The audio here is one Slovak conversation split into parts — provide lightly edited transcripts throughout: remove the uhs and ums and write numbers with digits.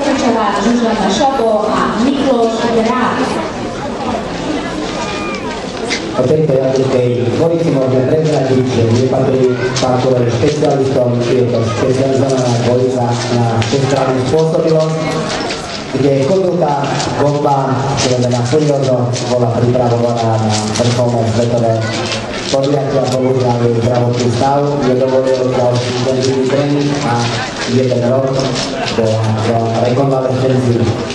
Kovačičová, Zuzana Šabo a Mikloš Grát. O tejto jablkej dvojici môžeme prezradiť, že nepatrí parkourové špecialistom, je to špecializovaná dvojica na všestrannú spôsobilosť, kde kotúka bomba, povedaná furiózno, bola pripravovaná na vrcholné svetové podujatia, bohužiaľ jej zdravotný stav nedovolil ďalší intenzívny tréning a jeden rok do rekonvalescencii.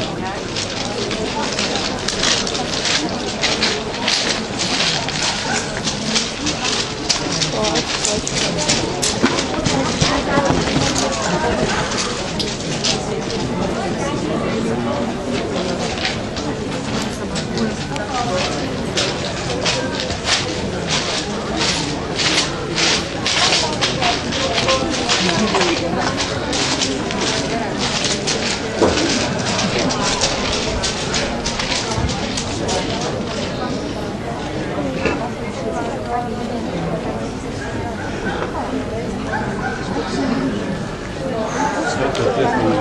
Yes,